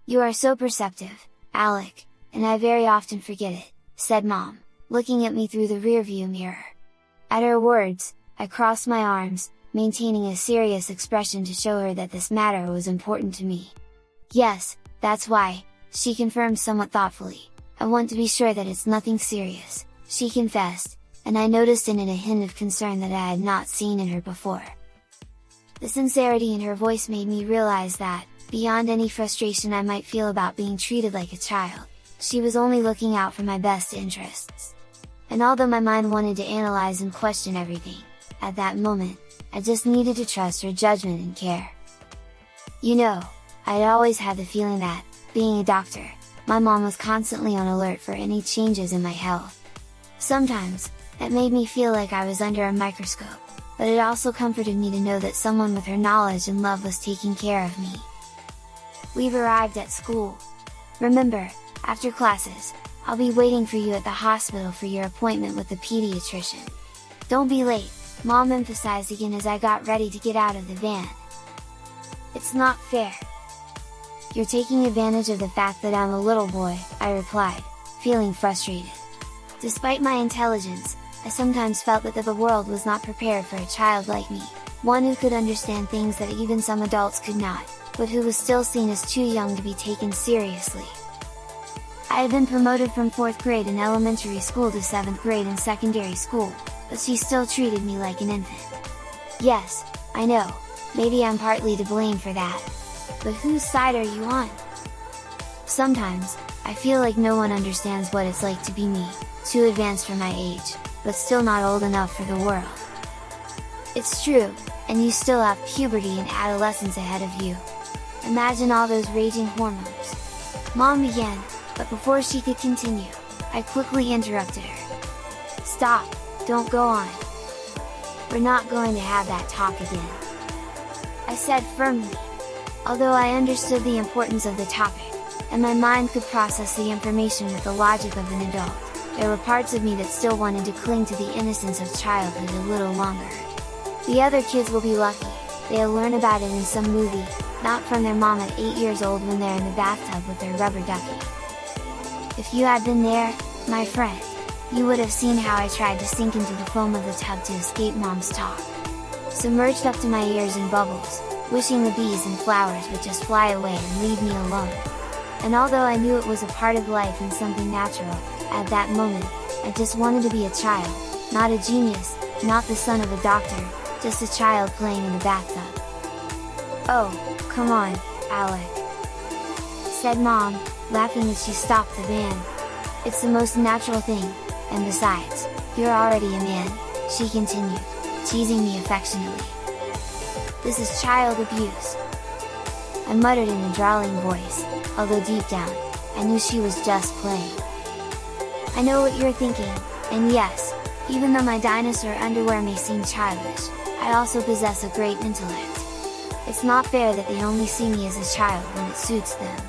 You are so perceptive, Alec, and I very often forget it, said Mom, looking at me through the rearview mirror. At her words, I crossed my arms, maintaining a serious expression to show her that this matter was important to me. Yes, that's why, she confirmed somewhat thoughtfully. I want to be sure that it's nothing serious, she confessed, and I noticed in it a hint of concern that I had not seen in her before. The sincerity in her voice made me realize that, beyond any frustration I might feel about being treated like a child, she was only looking out for my best interests. And although my mind wanted to analyze and question everything, at that moment, I just needed to trust her judgment and care. You know, I'd always had the feeling that, being a doctor, my mom was constantly on alert for any changes in my health. Sometimes, it made me feel like I was under a microscope, but it also comforted me to know that someone with her knowledge and love was taking care of me. We've arrived at school. Remember, after classes, I'll be waiting for you at the hospital for your appointment with the pediatrician. Don't be late, Mom emphasized again as I got ready to get out of the van. It's not fair. You're taking advantage of the fact that I'm a little boy, I replied, feeling frustrated. Despite my intelligence, I sometimes felt that the world was not prepared for a child like me, one who could understand things that even some adults could not, but who was still seen as too young to be taken seriously. I had been promoted from 4th grade in elementary school to 7th grade in secondary school, but she still treated me like an infant. Yes, I know, maybe I'm partly to blame for that. But whose side are you on? Sometimes, I feel like no one understands what it's like to be me, too advanced for my age, but still not old enough for the world. It's true, and you still have puberty and adolescence ahead of you. Imagine all those raging hormones. Mom began, but before she could continue, I quickly interrupted her. Stop, don't go on. We're not going to have that talk again, I said firmly. Although I understood the importance of the topic, and my mind could process the information with the logic of an adult, there were parts of me that still wanted to cling to the innocence of childhood a little longer. The other kids will be lucky, they'll learn about it in some movie, not from their mom at 8 years old when they're in the bathtub with their rubber ducky. If you had been there, my friend, you would have seen how I tried to sink into the foam of the tub to escape Mom's talk. Submerged up to my ears in bubbles, wishing the bees and flowers would just fly away and leave me alone. And although I knew it was a part of life and something natural, at that moment, I just wanted to be a child, not a genius, not the son of a doctor, just a child playing in the bathtub. Oh, come on, Alec, said Mom, laughing as she stopped the van. It's the most natural thing, and besides, you're already a man, she continued, teasing me affectionately. This is child abuse, I muttered in a drawling voice, although deep down, I knew she was just playing. I know what you're thinking, and yes, even though my dinosaur underwear may seem childish, I also possess a great intellect. It's not fair that they only see me as a child when it suits them.